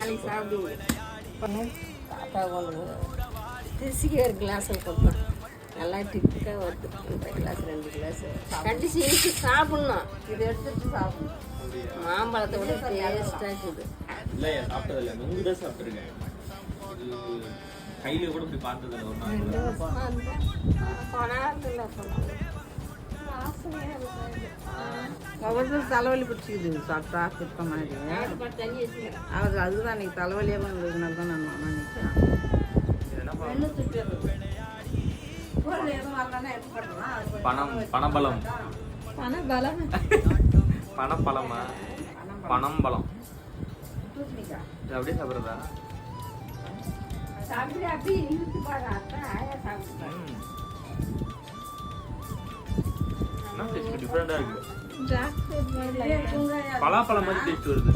நாளைக்கு சாப்பிடுவோம். தாத்தா ஒன்று திருச்சிக்கு ஒரு கிளாஸ் கொடுத்தோம். நல்லா டிக்காக வருது. 1 கிளாஸ் 2 கிளாஸ் கண்டிச்சு இனிச்சு சாப்பிட்ணும். இதை எடுத்துட்டு சாப்பிடணும். மாம்பழத்தை விட டேஸ்டாக இருக்குது. இல்லையா சாப்பிட்டதில்லை, நுங்கு தான் சாப்பிட்ருக்கேன். கையில் கூட இப்படி பார்த்ததில்லை ஒரு நாள். ஒவ்வொருத்தரும் தலைவலி பிடிச்சிக்குது சாப்பிட்டா குத்த மாதிரி. அது அதுதான் அன்னைக்கு தலைவலியாக இருந்ததுனால தான் நான் நினைக்கிறேன். பனம்பழம் பனம்பழம் பனப்பழமா பனம்பழம் இது அப்படியே சாப்பிட்றதா? சாப்பிட்டு அப்படியே இழுத்து பாரு. ஆயா சாப்பிட்டு டிஃப்ரெண்டா இருக்கு. பலாப்பழம் மாதிரி டேஸ்ட் வருது.